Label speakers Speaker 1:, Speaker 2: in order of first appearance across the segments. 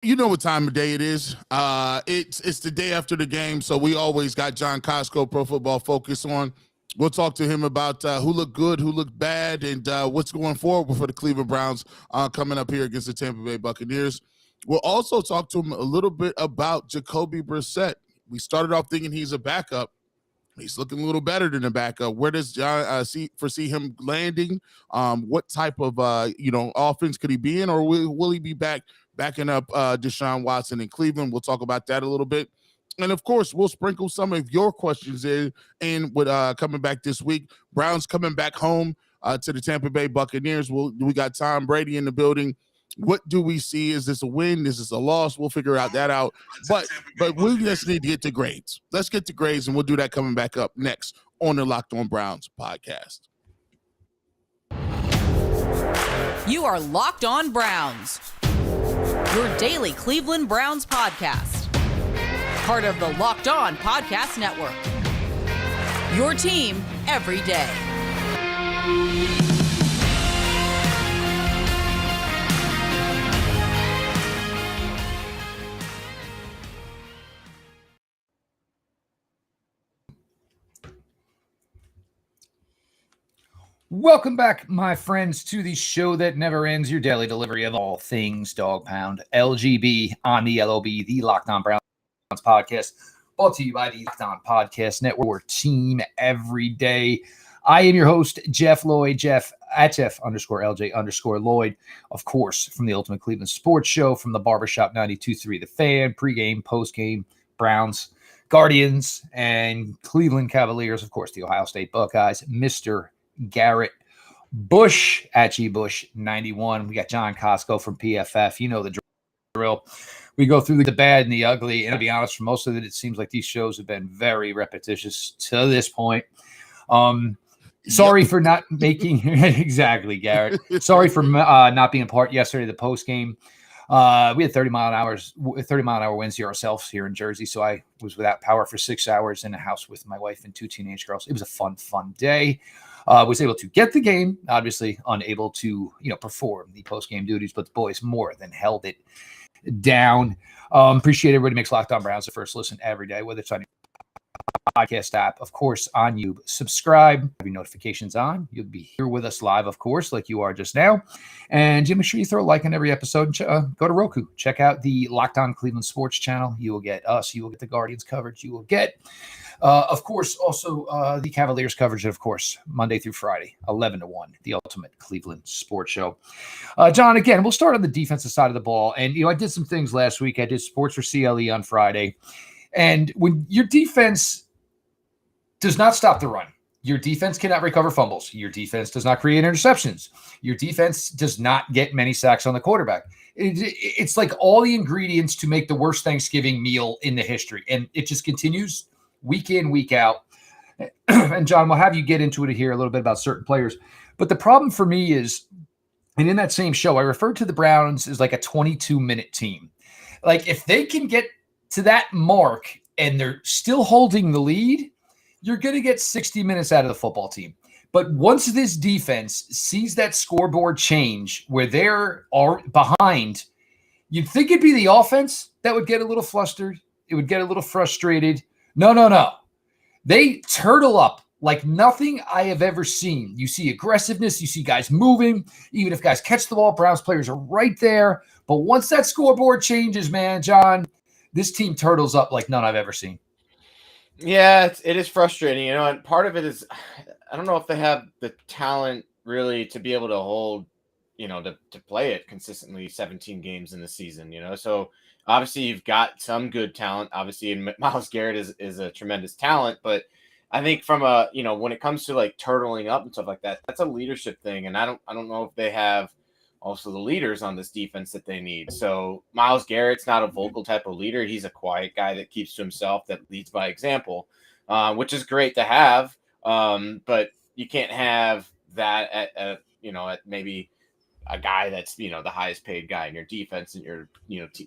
Speaker 1: You know what time of day it is. It's the day after the game, so we always got John Kosko, Pro Football Focus on. We'll talk to him about who looked good, who looked bad, and what's going forward for the Cleveland Browns coming up here against the Tampa Bay Buccaneers. We'll also talk to him a little bit about Jacoby Brissett. We started off thinking he's a backup. He's looking a little better than a backup. Where does John foresee him landing? What type of offense could he be in, or will he be backing up Deshaun Watson in Cleveland? We'll talk about that a little bit. And of course, we'll sprinkle some of your questions in with coming back this week. Browns coming back home to the Tampa Bay Buccaneers. We got Tom Brady in the building. What do we see? Is this a win? Is this a loss? We'll figure that out. But we just need to get to grades. Let's get to grades, and we'll do that coming back up next on the Locked On Browns podcast.
Speaker 2: You are Locked On Browns, your daily Cleveland Browns podcast. Part of the Locked On Podcast Network, your team every day.
Speaker 3: Welcome back, my friends, to the show that never ends, your daily delivery of all things Dog Pound, LGB on the LOB, the Locked On Browns podcast, brought to you by the Locked On Podcast Network, your team every day. I am your host, Jeff Lloyd, Jeff at Jeff_LJ_Lloyd, of course, from the Ultimate Cleveland Sports Show, from the Barbershop 92.3 The Fan, pregame, postgame, Browns, Guardians, and Cleveland Cavaliers, of course, the Ohio State Buckeyes, Mr. Garrett Bush at GBush91. We got John Kosko from PFF. You know the drill. We go through the bad and the ugly. And to be honest, for most of it seems like these shows have been very repetitious to this point. Sorry for not making exactly, Garrett. Sorry for not being a part yesterday of the post game. We had 30 mile an hour winds here ourselves here in Jersey. So I was without power for 6 hours in a house with my wife and two teenage girls. It was a fun day. Was able to get the game, obviously unable to, perform the post-game duties, but the boys more than held it down. Appreciate everybody makes Locked On Browns the first listen every day, whether it's on your podcast app, of course, on YouTube. Subscribe, have your notifications on. You'll be here with us live, of course, like you are just now. And make sure you throw a like on every episode. Go to Roku. Check out the Locked On Cleveland Sports channel. You will get us. You will get the Guardians coverage. You will get, of course, also the Cavaliers coverage. And, of course, Monday through Friday, 11 to 1, the Ultimate Cleveland Sports Show. John, again, we'll start on the defensive side of the ball. And, I did some things last week. I did Sports for CLE on Friday. And when your defense does not stop the run, your defense cannot recover fumbles, your defense does not create interceptions, your defense does not get many sacks on the quarterback. It's like all the ingredients to make the worst Thanksgiving meal in the history. And it just continues week in, week out. And John, we'll have you get into it here a little bit about certain players. But the problem for me is, and in that same show, I referred to the Browns as like a 22-minute team. Like if they can get to that mark and they're still holding the lead, you're going to get 60 minutes out of the football team. But once this defense sees that scoreboard change where they're behind, you'd think it'd be the offense that would get a little flustered. It would get a little frustrated. No. They turtle up like nothing I have ever seen. You see aggressiveness. You see guys moving. Even if guys catch the ball, Browns players are right there. But once that scoreboard changes, man, John, this team turtles up like none I've ever seen.
Speaker 4: Yeah, it is frustrating, and part of it is I don't know if they have the talent really to be able to hold, to play it consistently 17 games in the season, So obviously you've got some good talent. Obviously, and Myles Garrett is a tremendous talent, but I think from when it comes to like turtling up and stuff like that, that's a leadership thing, and I don't know if they have also the leaders on this defense that they need. So Myles Garrett's not a vocal type of leader. He's a quiet guy that keeps to himself, that leads by example, which is great to have. But you can't have that at maybe a guy that's, the highest paid guy in your defense, and your,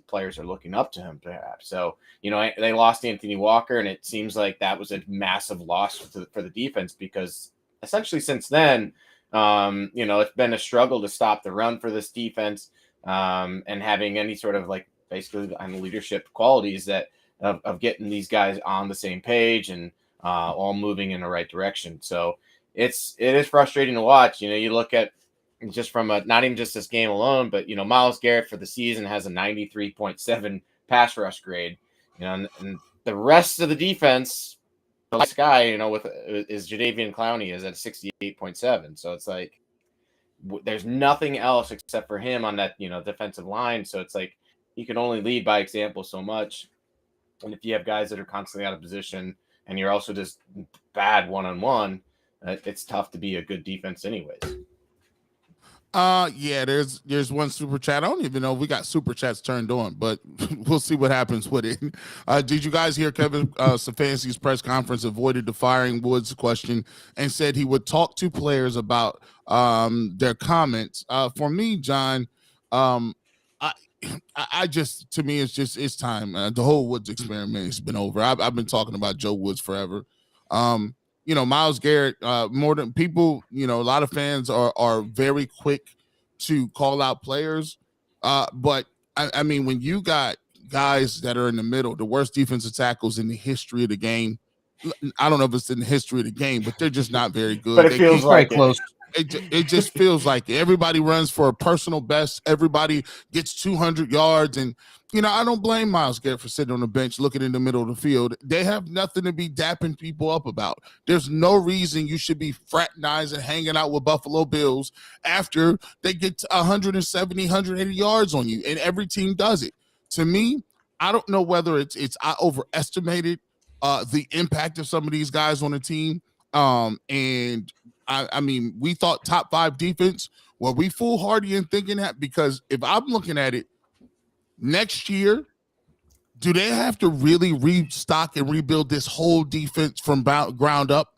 Speaker 4: players are looking up to him perhaps. So, they lost Anthony Walker, and it seems like that was a massive loss for the defense, because essentially since then, it's been a struggle to stop the run for this defense, and having any sort of like basically on the leadership qualities that of getting these guys on the same page and all moving in the right direction. So it is frustrating to watch. You look at just from not even just this game alone, but Myles Garrett for the season has a 93.7 pass rush grade. And the rest of the defense, the last guy, with is Jadeveon Clowney is at 68.7. So it's like there's nothing else except for him on that defensive line. So it's like you can only lead by example so much. And if you have guys that are constantly out of position and you're also just bad one-on-one, it's tough to be a good defense anyways.
Speaker 1: Yeah, there's one super chat. I don't even know if we got super chats turned on, but we'll see what happens with it. Did you guys hear Kevin Stefanski's press conference avoided the firing Woods question and said he would talk to players about their comments? For me, John, I just, to me, it's time. The whole Woods experiment has been over. I've been talking about Joe Woods forever. Myles Garrett, more than people, a lot of fans are very quick to call out players. But I mean, when you got guys that are in the middle, the worst defensive tackles in the history of the game, I don't know if it's in the history of the game, but they're just not very good.
Speaker 4: But it feels like
Speaker 3: close.
Speaker 1: It just feels like everybody runs for a personal best. Everybody gets 200 yards. And, I don't blame Myles Garrett for sitting on the bench looking in the middle of the field. They have nothing to be dapping people up about. There's no reason you should be fraternizing, hanging out with Buffalo Bills after they get 170, 180 yards on you. And every team does it. To me, I don't know whether I overestimated the impact of some of these guys on the team. And I mean, we thought top 5 defense. Were we foolhardy in thinking that? Because if I'm looking at it next year, do they have to really restock and rebuild this whole defense from ground up?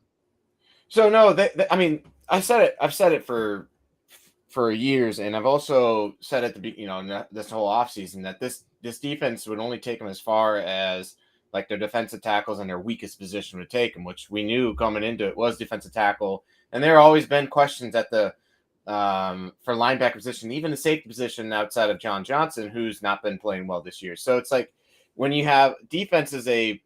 Speaker 4: So no, I mean, I've said it for years, and I've also said at the this whole offseason that this defense would only take them as far as like their defensive tackles and their weakest position would take them, which we knew coming into it was defensive tackle. And there have always been questions at the for linebacker position, even the safety position outside of John Johnson, who's not been playing well this year. So it's like when you have defense as a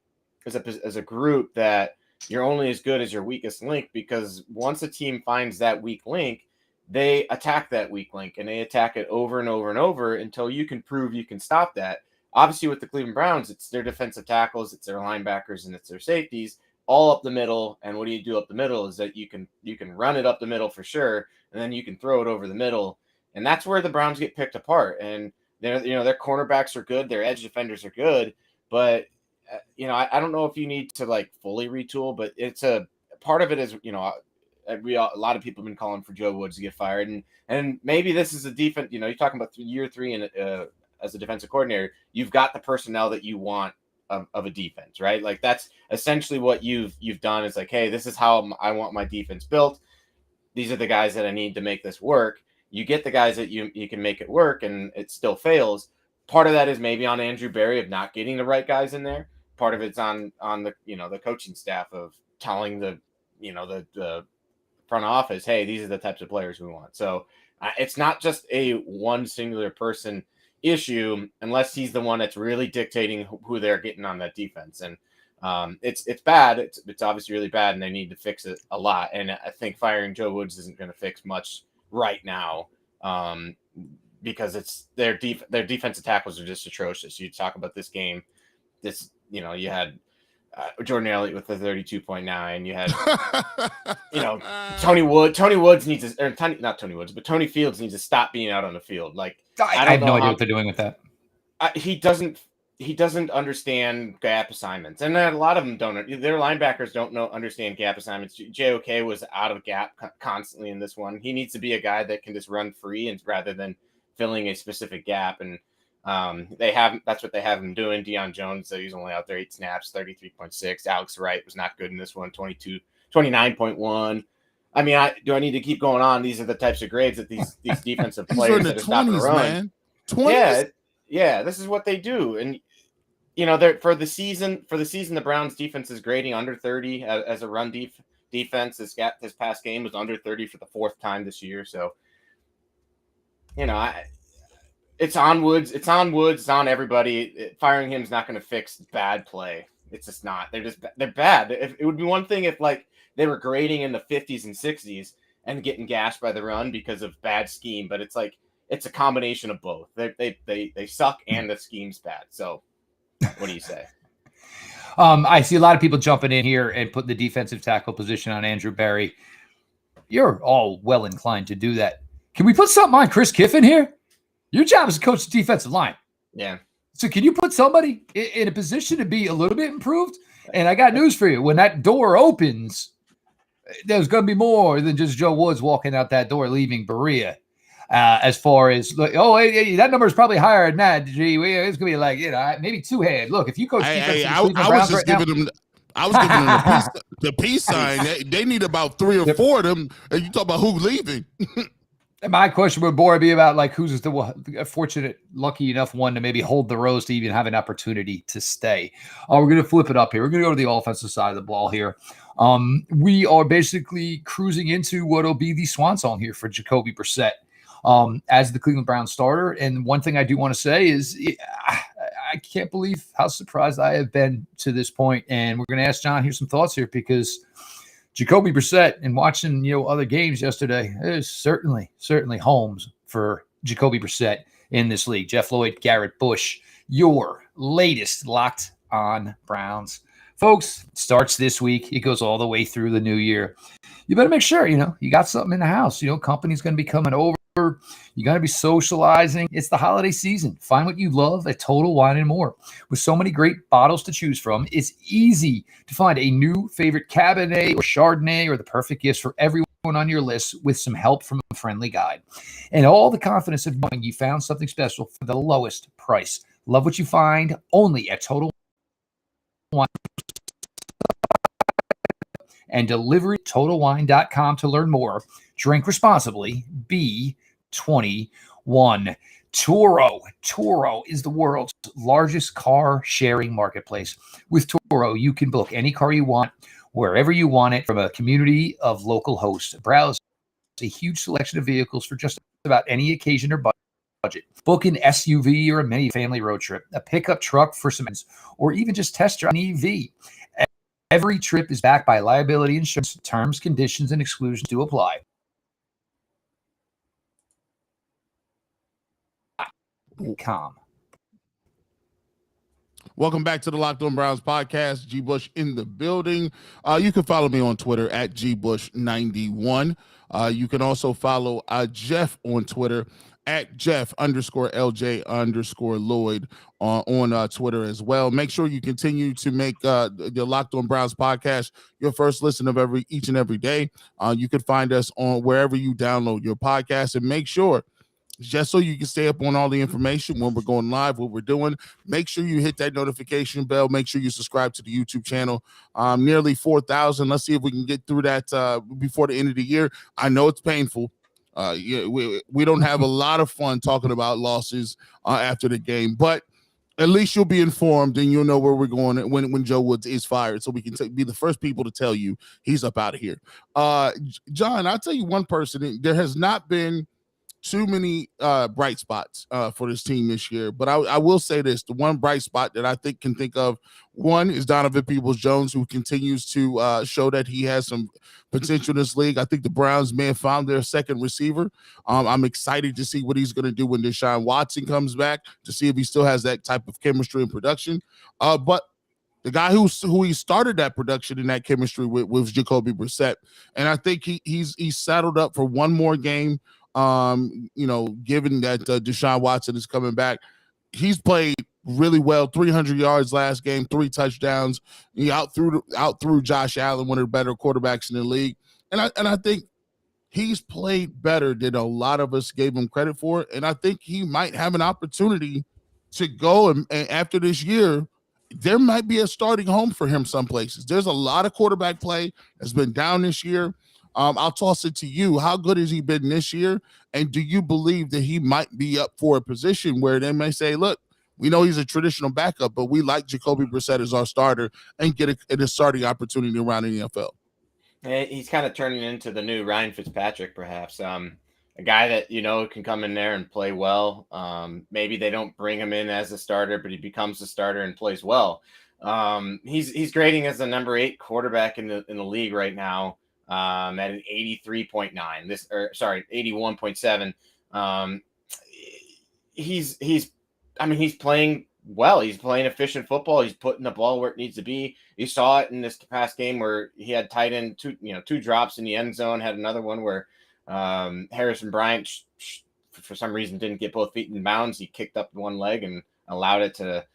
Speaker 4: group that you're only as good as your weakest link, because once a team finds that weak link, they attack that weak link and they attack it over and over and over until you can prove you can stop that. Obviously, with the Cleveland Browns, it's their defensive tackles, it's their linebackers, and it's their safeties all up the middle. And what do you do up the middle is that you can run it up the middle for sure, and then you can throw it over the middle. And that's where the Browns get picked apart. And their cornerbacks are good, their edge defenders are good, but I don't know if you need to like fully retool, but it's a part of it is a lot of people have been calling for Joe Woods to get fired, and maybe this is a defense. You're talking about year 3 and as a defensive coordinator, you've got the personnel that you want of a defense, right? Like that's essentially what you've done. Is like, hey, this is how I want my defense built. These are the guys that I need to make this work. You get the guys that you can make it work, and it still fails. Part of that is maybe on Andrew Berry of not getting the right guys in there. Part of it's on the the coaching staff of telling the front office, hey, these are the types of players we want. So it's not just a one singular person issue unless he's the one that's really dictating who they're getting on that defense. And it's bad. It's obviously really bad, and they need to fix it a lot. And I think firing Joe Woods isn't going to fix much right now because it's their defensive tackles are just atrocious. You talk about this game, you had Jordan Elliott with the 32.9. You had, Tony Woods needs to, or not Tony Woods, but Tony Fields needs to stop being out on the field. Like
Speaker 3: I have no idea what they're doing with that.
Speaker 4: He doesn't understand gap assignments, and a lot of them don't. Their linebackers don't understand gap assignments. JOK was out of gap constantly in this one. He needs to be a guy that can just run free and rather than filling a specific gap. And that's what they have him doing. Deion Jones, he's only out there 8 snaps, 33.6. Alex Wright was not good in this one, 29.1. I mean, do I need to keep going on? These are the types of grades that these defensive players that are stopping the run. Man. 20s? Yeah, this is what they do. And they're for the season, the Browns defense is grading under 30 as a run defense. This past game was under 30 for the 4th time this year. So, It's on Woods. It's on Woods. It's on everybody. Firing him is not going to fix bad play. It's just not. They're bad. It would be one thing if like they were grading in the 50s and 60s and getting gashed by the run because of bad scheme, but it's like it's a combination of both. They suck and the scheme's bad. So, what do you say?
Speaker 3: I see a lot of people jumping in here and putting the defensive tackle position on Andrew Berry. You're all well inclined to do that. Can we put something on Chris Kiffin here? Your job is to coach the defensive line.
Speaker 4: Yeah.
Speaker 3: So can you put somebody in a position to be a little bit improved? And I got news for you. When that door opens, there's going to be more than just Joe Woods walking out that door, leaving Berea. As far as, hey, that number is probably higher than that. Gee, it's going to be like, maybe two-hand. Look, if you coach defense,
Speaker 1: I was just giving them the peace sign. They need about 3 or 4 of them. And you talk about who leaving.
Speaker 3: My question would more be about like who's the fortunate, lucky enough one to maybe hold the rose to even have an opportunity to stay. We're going to flip it up here. We're going to go to the offensive side of the ball here. We are basically cruising into what will be the swan song here for Jacoby Brissett as the Cleveland Browns starter. And one thing I do want to say is I can't believe how surprised I have been to this point. And we're going to ask John here some thoughts here because Jacoby Brissett, and watching other games yesterday, is certainly homes for Jacoby Brissett in this league. Jeff Lloyd, Garrett Bush, your latest Locked On Browns. Folks, it starts this week. It goes all the way through the new year. You better make sure, you got something in the house. Company's going to be coming over. You got to be socializing. It's the holiday season. Find what you love at Total Wine and More. With so many great bottles to choose from, it's easy to find a new favorite Cabernet or Chardonnay or the perfect gifts for everyone on your list with some help from a friendly guide. And all the confidence of knowing you found something special for the lowest price. Love what you find only at Total Wine. And delivery TotalWine.com to learn more. Drink responsibly. Be 21. Turo is the world's largest car sharing marketplace. With Turo, you can book any car you want, wherever you want it, from a community of local hosts. Browse a huge selection of vehicles for just about any occasion or budget. Book an SUV or a mini family road trip, a pickup truck for some, or even just test drive an EV. Every trip is backed by liability insurance. Terms, conditions, and exclusions do apply.
Speaker 1: Welcome back to the Locked On Browns podcast. G. Bush in the building. You can follow me on Twitter at GBush91. You can also follow Jeff on Twitter at Jeff_LJ_Lloyd on Twitter as well. Make sure you continue to make the Locked On Browns podcast your first listen of each and every day. You can find us on wherever you download your podcast, and make sure, just so you can stay up on all the information when we're going live, what we're doing, make sure you hit that notification bell. Make sure you subscribe to the YouTube channel. Nearly 4,000. Let's see if we can get through that before the end of the year. I know it's painful. We don't have a lot of fun talking about losses after the game, but at least you'll be informed and you'll know where we're going when Joe Woods is fired, so we can be the first people to tell you he's up out of here. John, I'll tell you one person. There has not been too many bright spots for this team this year, but I will say this: the one bright spot that I can think of, one is Donovan Peoples-Jones, who continues to show that he has some potential in this league. I think the Browns may have found their second receiver. I'm excited to see what he's going to do when Deshaun Watson comes back, to see if he still has that type of chemistry and production. But the guy who he started that production and that chemistry with was Jacoby Brissett, and I think he's saddled up for one more game. Given that Deshaun Watson is coming back, he's played really well. 300 yards last game, 3 touchdowns. He out threw Josh Allen, one of the better quarterbacks in the league. And I think he's played better than a lot of us gave him credit for. And I think he might have an opportunity to go and after this year, there might be a starting home for him some places. There's a lot of quarterback play that's been down this year. I'll toss it to you. How good has he been this year? And do you believe that he might be up for a position where they may say, look, we know he's a traditional backup, but we like Jacoby Brissett as our starter and get a starting opportunity around the NFL?
Speaker 4: He's kind of turning into the new Ryan Fitzpatrick, perhaps. a guy that, can come in there and play well. Maybe they don't bring him in as a starter, but he becomes a starter and plays well. He's grading as the number 8 quarterback in the league right now, at an 83.9. 81.7. He's playing well. He's playing efficient football. He's putting the ball where it needs to be. You saw it in this past game where he had tight end two drops in the end zone. Had another one where Harrison Bryant for some reason didn't get both feet in bounds. He kicked up one leg and allowed it to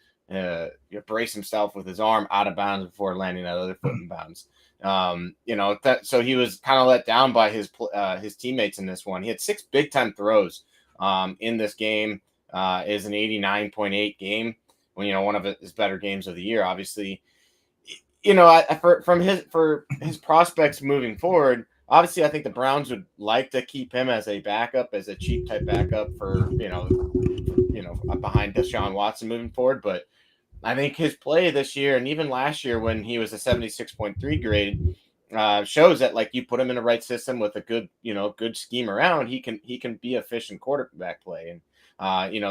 Speaker 4: brace himself with his arm out of bounds before landing that other foot in bounds. So he was kind of let down by his teammates in this one. He had 6 big time throws in this game. Is an 89.8 game, when one of his better games of the year. Obviously, for his prospects moving forward. Obviously, I think the Browns would like to keep him as a backup, as a cheap type backup for behind Deshaun Watson moving forward. But I think his play this year and even last year when he was a 76.3 grade shows that, like, you put him in the right system with a good scheme around, he can be efficient quarterback play. And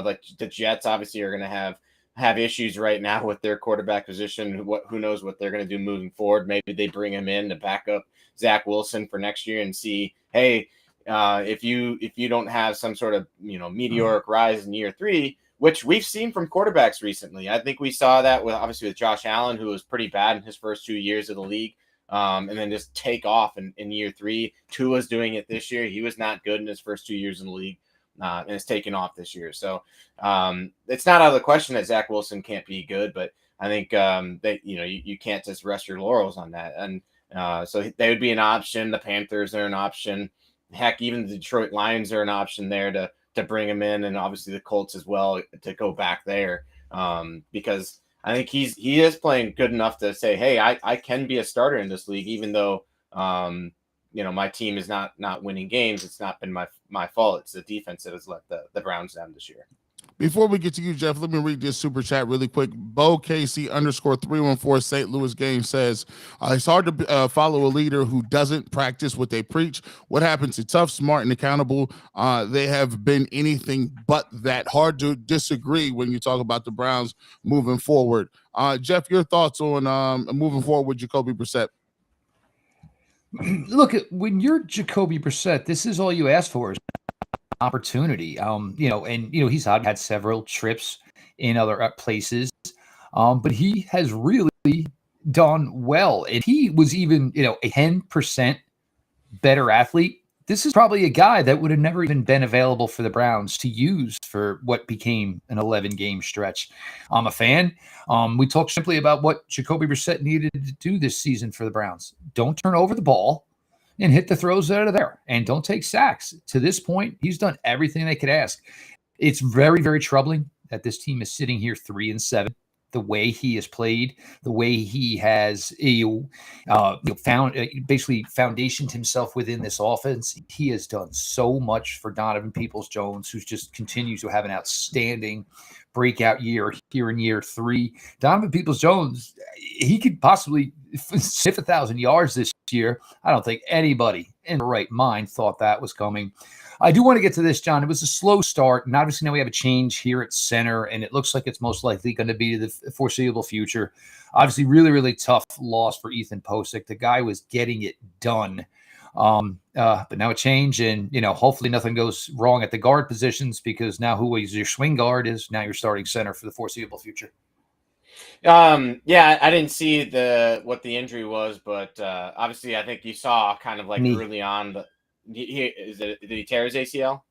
Speaker 4: like the Jets obviously are going to have issues right now with their quarterback position. Who knows what they're going to do moving forward? Maybe they bring him in to back up Zach Wilson for next year and see, hey, if you don't have some sort of meteoric rise in year 3, which we've seen from quarterbacks recently. I think we saw that with Josh Allen, who was pretty bad in his first 2 years of the league, and then just take off in year 3. Tua's doing it this year. He was not good in his first 2 years in the league. And it's taken off this year. So it's not out of the question that Zach Wilson can't be good, but I think you can't just rest your laurels on that. And so they would be an option. The Panthers are an option. Heck, even the Detroit Lions are an option there to bring him in, and obviously the Colts as well to go back there, because I think he is playing good enough to say, hey, I can be a starter in this league, even though my team is not winning games. It's not been my fault. It's the defense that has let the Browns down this year.
Speaker 1: Before we get to you, Jeff, let me read this super chat really quick. Bo Casey _314 St. Louis game says, it's hard to follow a leader who doesn't practice what they preach. What happens to tough, smart, and accountable? They have been anything but that. Hard to disagree when you talk about the Browns moving forward. Jeff, your thoughts on moving forward with Jacoby Brissett?
Speaker 3: Look, when you're Jacoby Brissett, this is all you ask for is opportunity. He's had several trips in other places, but he has really done well. And he was even, a 10% better athlete. This is probably a guy that would have never even been available for the Browns to use for what became an 11-game stretch. I'm a fan. We talked simply about what Jacoby Brissett needed to do this season for the Browns. Don't turn over the ball and hit the throws out of there, and don't take sacks. To this point, he's done everything they could ask. It's very, very troubling that this team is sitting here 3-7. The way he has played, the way he has basically foundationed himself within this offense, he has done so much for Donovan Peoples-Jones, who's just continues to have an outstanding breakout year here in year 3. Donovan Peoples-Jones, he could possibly sniff 1,000 yards this year. I don't think anybody in the right mind thought that was coming. I do want to get to this, John. It was a slow start, and obviously now we have a change here at center, and it looks like it's most likely going to be the foreseeable future. Obviously, really, really tough loss for Ethan Posick. The guy was getting it done. But now a change, and hopefully nothing goes wrong at the guard positions, because now who is your swing guard is now your starting center for the foreseeable future.
Speaker 4: I didn't see what the injury was, but obviously I think you saw kind of like early on did he tear his ACL?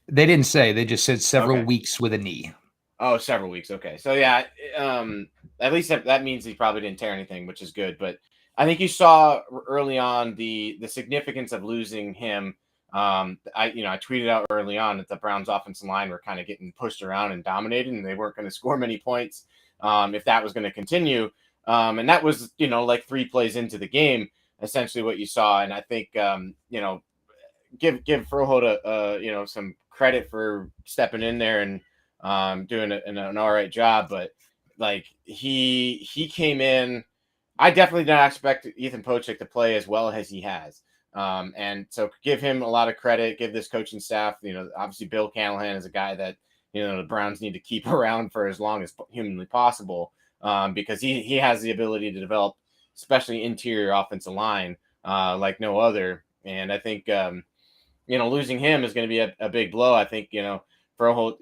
Speaker 3: They didn't say. They just said several weeks with a knee.
Speaker 4: Oh, several weeks. Okay. So yeah, at least that means he probably didn't tear anything, which is good. But I think you saw early on the significance of losing him. I tweeted out early on that the Browns offensive line were kind of getting pushed around and dominated, and they weren't going to score many points if that was going to continue. And that was, like 3 plays into the game, essentially what you saw. And I think, give Froholt some credit for stepping in there and doing an all right job. But like he came in, I definitely did not expect Ethan Posick to play as well as he has. And so give him a lot of credit, give this coaching staff, obviously Bill Callahan is a guy that, the Browns need to keep around for as long as humanly possible, because he has the ability to develop, especially interior offensive line, like no other. And I think, losing him is going to be a big blow. I think, for a whole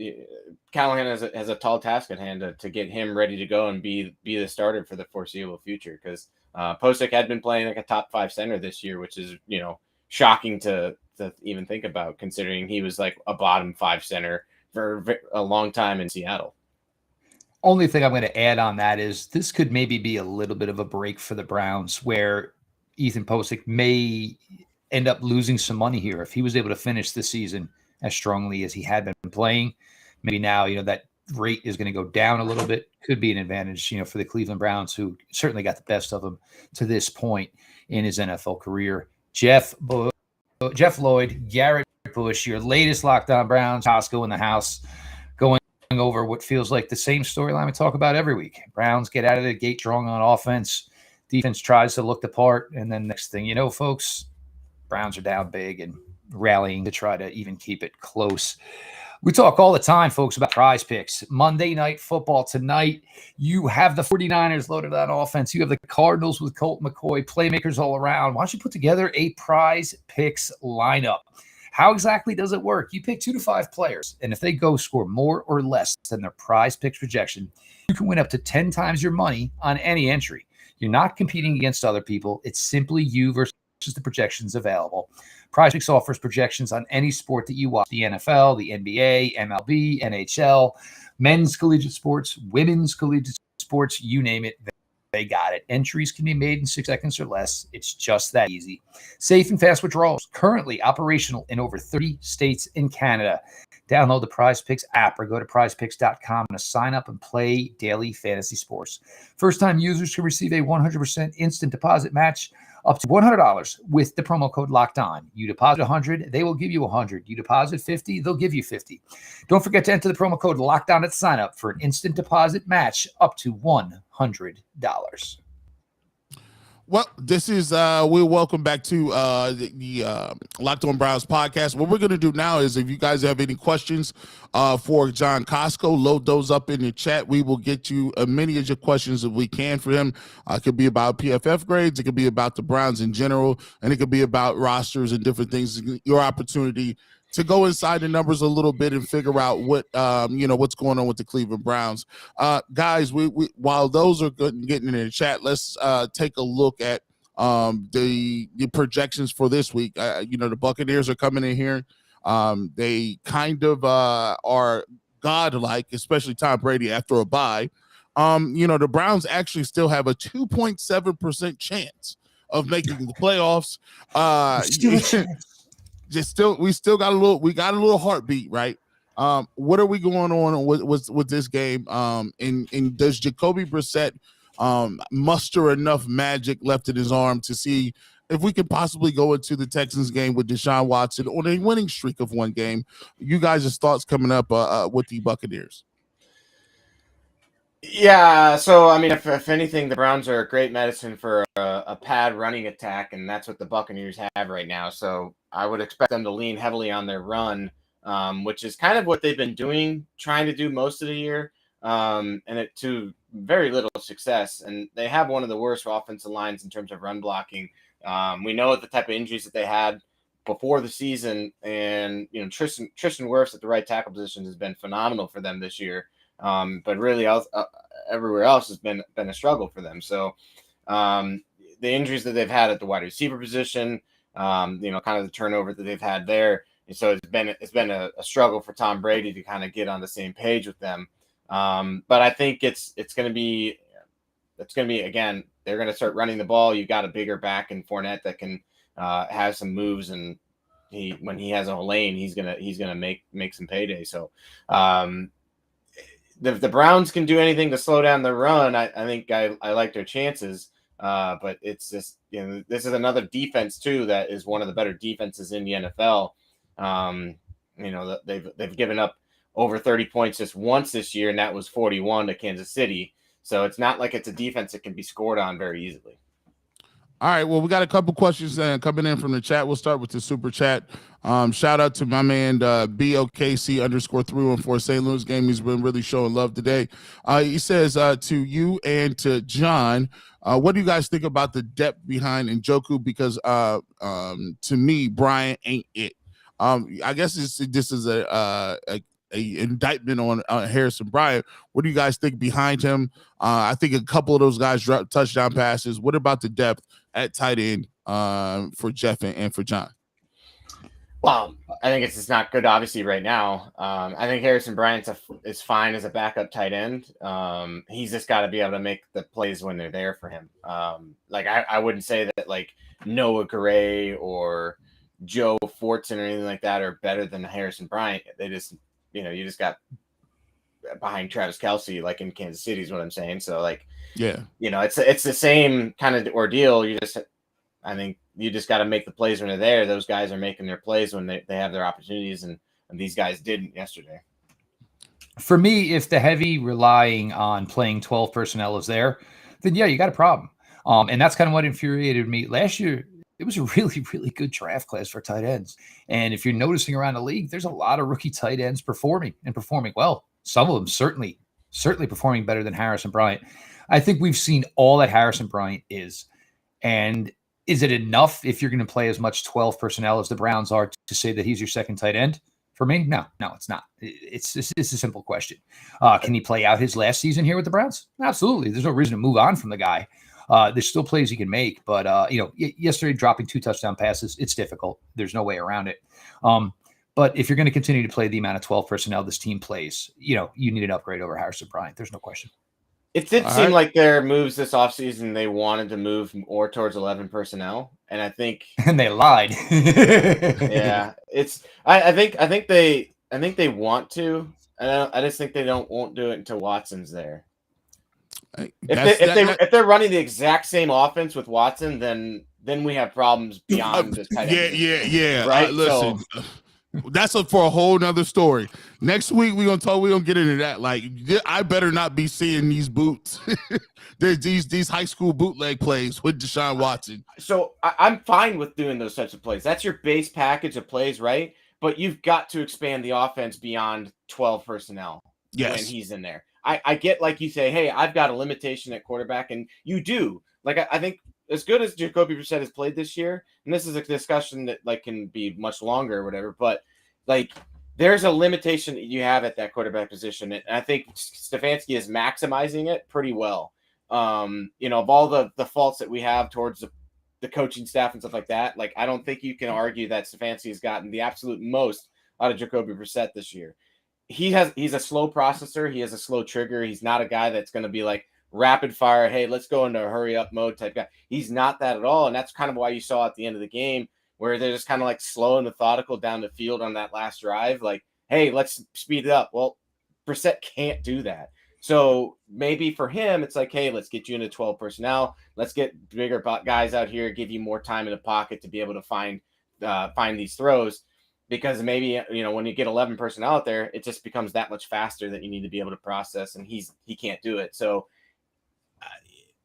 Speaker 4: Callahan has a tall task at hand to get him ready to go and be the starter for the foreseeable future. Because Posick had been playing like a top 5 center this year, which is, shocking to even think about, considering he was like a bottom 5 center for a long time in Seattle.
Speaker 3: Only thing I'm going to add on that is this could maybe be a little bit of a break for the Browns, where Ethan Posick may end up losing some money here. If he was able to finish the season as strongly as he had been playing, maybe now, that rate is going to go down a little bit. Could be an advantage, for the Cleveland Browns, who certainly got the best of him to this point in his NFL career. Jeff Lloyd, Garrett Bush, your latest Locked On Browns, Kosko in the house, going over what feels like the same storyline we talk about every week. Browns get out of the gate strong on offense. Defense tries to look the part, and then next thing you know, folks, Browns are down big and rallying to try to even keep it close. We talk all the time, folks, about Prize Picks. Monday Night Football tonight. You have the 49ers loaded on offense. You have the Cardinals with Colt McCoy, playmakers all around. Why don't you put together a Prize Picks lineup? How exactly does it work? You pick 2 to 5 players, and if they go score more or less than their Prize Picks projection, you can win up to 10 times your money on any entry. You're not competing against other people. It's simply you versus the projections available. Prize Picks offers projections on any sport that you watch: the NFL, the NBA, MLB, NHL, men's collegiate sports, women's collegiate sports, you name it, they got it. Entries can be made in 6 seconds or less. It's just that easy. Safe and fast withdrawals, currently operational in over 30 states in Canada. Download the Prize Picks app or go to prizepicks.com to sign up and play daily fantasy sports. First-time users can receive a 100% instant deposit match up to $100 with the promo code Locked On. You deposit $100, they will give you $100. You deposit $50, they'll give you $50. Don't forget to enter the promo code Locked On at sign up for an instant deposit match up to $100.
Speaker 1: Well, this is we're welcome back to the Locked On Browns podcast. What we're going to do now is, if you guys have any questions for John Kosko, load those up in the chat. We will get you as many of your questions that we can for him. It could be about PFF grades, it could be about the Browns in general, and it could be about rosters and different things. Your opportunity to go inside the numbers a little bit and figure out what what's going on with the Cleveland Browns. Guys, we while those are getting in the chat, let's take a look at the projections for this week. The Buccaneers are coming in here. They kind of are godlike, especially Tom Brady after a bye. The Browns actually still have a 2.7% chance of making the playoffs. We still got a little heartbeat, right? What are we going on with this game? And does Jacoby Brissett muster enough magic left in his arm to see if we could possibly go into the Texans game with Deshaun Watson on a winning streak of 1 game? You guys' thoughts coming up with the Buccaneers?
Speaker 4: Yeah, so I mean, if anything, the Browns are a great medicine for a pad running attack, and that's what the Buccaneers have right now. So I would expect them to lean heavily on their run, which is kind of what they've been trying to do most of the year, and it to very little success. And they have one of the worst offensive lines in terms of run blocking. We know the type of injuries that they had before the season, and Tristan Wirfs at the right tackle position has been phenomenal for them this year. But really everywhere else has been a struggle for them. So the injuries that they've had at the wide receiver position, kind of the turnover that they've had there. And so it's been a struggle for Tom Brady to kind of get on the same page with them. But I think it's going to be again, they're going to start running the ball. You've got a bigger back in Fournette that can have some moves, and when he has a lane, he's gonna make some payday. So if the Browns can do anything to slow down the run, I think I like their chances. But it's just, this is another defense too that is one of the better defenses in the NFL. They've given up over 30 points just once this year, and that was 41 to Kansas City. So it's not like it's a defense that can be scored on very easily.
Speaker 1: All right. Well, we got a couple questions coming in from the chat. We'll start with the super chat. Shout out to my man BOKC_314 St. Louis game. He's been really showing love today. He says to you and to John, what do you guys think about the depth behind Njoku? Because to me, Bryant ain't it. I guess this is a indictment on Harrison Bryant. What do you guys think behind him? I think a couple of those guys dropped touchdown passes. What about the depth at tight end for Jeff and for John?
Speaker 4: Well, I think it's just not good, obviously, right now. I think Harrison Bryant is fine as a backup tight end. He's just got to be able to make the plays when they're there for him. I wouldn't say that like Noah Gray or Joe Fortson or anything like that are better than Harrison Bryant. They just, you just got behind Travis Kelce, like in Kansas City is what I'm saying. So like, yeah, it's the same kind of ordeal. I think you just got to make the plays when they're there. Those guys are making their plays when they have their opportunities, and these guys didn't yesterday.
Speaker 3: For me, if the heavy relying on playing 12 personnel is there, then yeah, you got a problem. And that's kind of what infuriated me last year. It was a really, really good draft class for tight ends. And if you're noticing around the league, there's a lot of rookie tight ends performing well. Some of them certainly performing better than Harrison Bryant. I think we've seen all that Harrison Bryant is. And is it enough if you're going to play as much 12 personnel as the Browns are to say that he's your second tight end? For me, no, it's not. It's a simple question. Can he play out his last season here with the Browns? Absolutely. There's no reason to move on from the guy. There's still plays he can make, but yesterday dropping 2 touchdown passes, it's difficult. There's no way around it. But if you're going to continue to play the amount of 12 personnel this team plays, you need an upgrade over Harrison Bryant. There's no question.
Speaker 4: It did seem like their moves this offseason, they wanted to move more towards 11 personnel. And I think
Speaker 3: and they lied.
Speaker 4: Yeah. I think they want to. I just think they won't do it until Watson's there. If they're running the exact same offense with Watson, then we have problems beyond just tight end.
Speaker 1: Yeah.
Speaker 4: Right.
Speaker 1: Listen. That's for a whole nother story. Next week we're gonna get into that. Like, I better not be seeing these boots. There's these high school bootleg plays with Deshaun Watson.
Speaker 4: So I'm fine with doing those types of plays. That's your base package of plays, right? But you've got to expand the offense beyond 12 personnel when he's in there. I get, like you say, hey, I've got a limitation at quarterback, and you do. Like I think as good as Jacoby Brissett has played this year, and this is a discussion that like can be much longer or whatever, but like there's a limitation that you have at that quarterback position, and I think Stefanski is maximizing it pretty well. Of all the faults that we have towards the coaching staff and stuff like that, like I don't think you can argue that Stefanski has gotten the absolute most out of Jacoby Brissett this year. He's a slow processor. He has a slow trigger. He's not a guy that's going to be like rapid fire. Hey, let's go into a hurry up mode type guy. He's not that at all. And that's kind of why you saw at the end of the game where they're just kind of like slow and methodical down the field on that last drive. Like, hey, let's speed it up. Well, Brissett can't do that. So maybe for him, it's like, hey, let's get you into 12 personnel. Let's get bigger guys out here, give you more time in the pocket to be able to find these throws. Because maybe, when you get 11 personnel out there, it just becomes that much faster that you need to be able to process, and he can't do it. So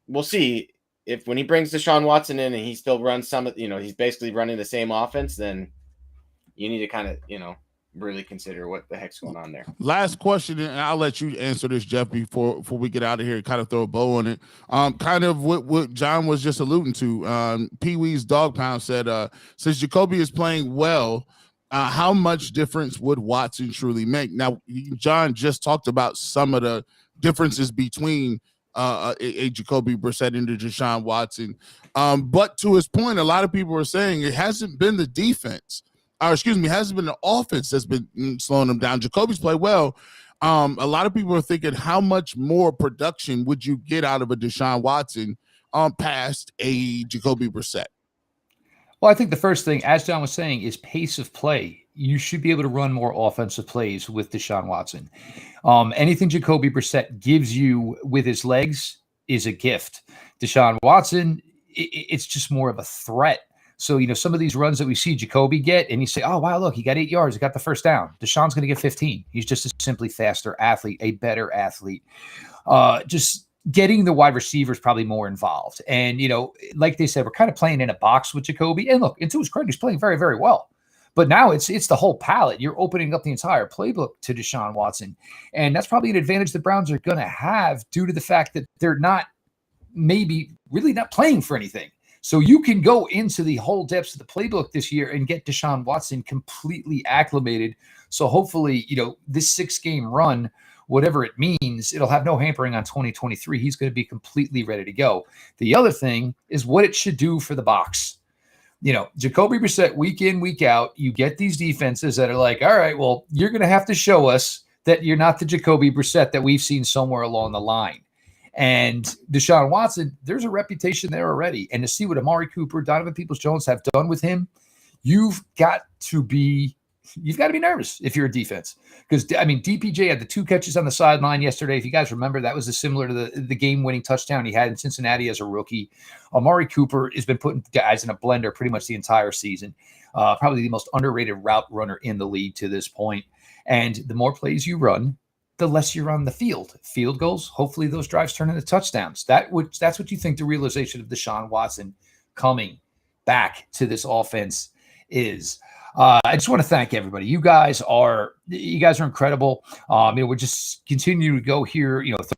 Speaker 4: we'll see if when he brings Deshaun Watson in and he still runs he's basically running the same offense, then you need to kind of, really consider what the heck's going on there.
Speaker 1: Last question, and I'll let you answer this, Jeff, before we get out of here and kind of throw a bow on it. Kind of what John was just alluding to. Pee Wee's Dog Pound said, since Jacoby is playing well, how much difference would Watson truly make? Now, John just talked about some of the differences between a Jacoby Brissett and Deshaun Watson. But to his point, a lot of people are saying it hasn't been the defense, it hasn't been the offense that's been slowing them down. Jacoby's played well. A lot of people are thinking, how much more production would you get out of a Deshaun Watson past a Jacoby Brissett?
Speaker 3: Well, I think the first thing, as John was saying, is pace of play. You should be able to run more offensive plays with Deshaun Watson. Anything Jacoby Brissett gives you with his legs is a gift. Deshaun Watson, it's just more of a threat. So, some of these runs that we see Jacoby get, and you say, oh, wow, look, he got 8 yards. He got the first down. Deshaun's going to get 15. He's just a simply faster athlete, a better athlete. Just getting the wide receivers probably more involved. And, like they said, we're kind of playing in a box with Jacoby. And look, and to his credit, he's playing very, very well. But now it's the whole palette. You're opening up the entire playbook to Deshaun Watson. And that's probably an advantage the Browns are going to have due to the fact that they're not maybe really not playing for anything. So you can go into the whole depths of the playbook this year and get Deshaun Watson completely acclimated. So hopefully, this 6-game run, whatever it means, it'll have no hampering on 2023. He's going to be completely ready to go. The other thing is what it should do for the box. Jacoby Brissett, week in, week out, you get these defenses that are like, all right, well, you're going to have to show us that you're not the Jacoby Brissett that we've seen somewhere along the line. And Deshaun Watson, there's a reputation there already. And to see what Amari Cooper, Donovan Peoples-Jones have done with him, you've got to be nervous if you're a defense. Because, DPJ had the 2 catches on the sideline yesterday. If you guys remember, that was similar to the game-winning touchdown he had in Cincinnati as a rookie. Amari Cooper has been putting guys in a blender pretty much the entire season. Probably the most underrated route runner in the league to this point. And the more plays you run, the less you're on the field. Field goals, hopefully those drives turn into touchdowns. That's what you think the realization of Deshaun Watson coming back to this offense is. I just want to thank everybody. You guys are incredible. We're just continuing to go here, the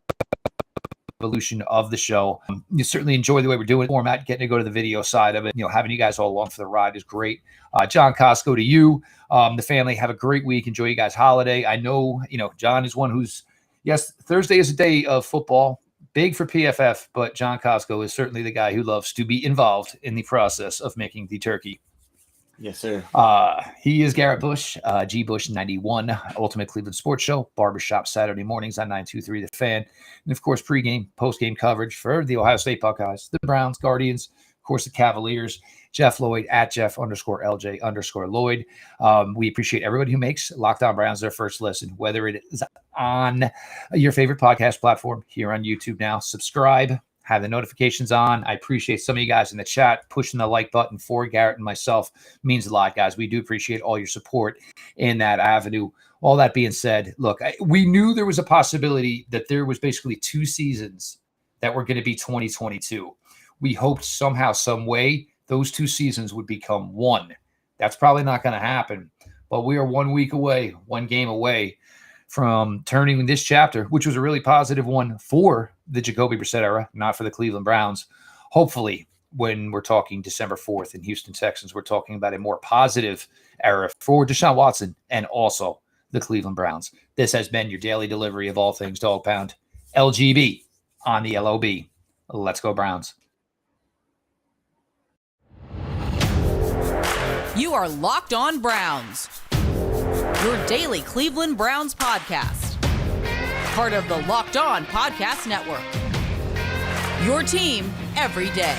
Speaker 3: evolution of the show. You certainly enjoy the way we're doing the format, getting to go to the video side of it. Having you guys all along for the ride is great. John Kosko, to you, the family, have a great week. Enjoy you guys' holiday. I know, John is one who's, yes, Thursday is a day of football, big for PFF, but John Kosko is certainly the guy who loves to be involved in the process of making the turkey.
Speaker 4: Yes, sir.
Speaker 3: He is Garrett Bush, G Bush 91, Ultimate Cleveland Sports Show, barbershop Saturday mornings on 923 The Fan. And of course, pregame, postgame coverage for the Ohio State Buckeyes, the Browns, Guardians, of course, the Cavaliers. Jeff Lloyd at Jeff_LJ_Lloyd. We appreciate everybody who makes Locked On Browns their first listen, whether it is on your favorite podcast platform here on YouTube now. Subscribe. Have the notifications on. I appreciate some of you guys in the chat pushing the like button for Garrett and myself. Means a lot, guys. We do appreciate all your support in that avenue. All that being said, look, we knew there was a possibility that there was basically 2 seasons that were going to be 2022. We hoped somehow, some way, those 2 seasons would become 1. That's probably not going to happen, but we are 1 week away, 1 game away from turning this chapter, which was a really positive one for the Jacoby Brissett era, not for the Cleveland Browns. Hopefully, when we're talking December 4th in Houston Texans, we're talking about a more positive era for Deshaun Watson and also the Cleveland Browns. This has been your daily delivery of all things Dog Pound. LGB on the LOB. Let's go Browns.
Speaker 2: You are Locked On Browns, your daily Cleveland Browns podcast. Part of the Locked On Podcast Network. Your team every day.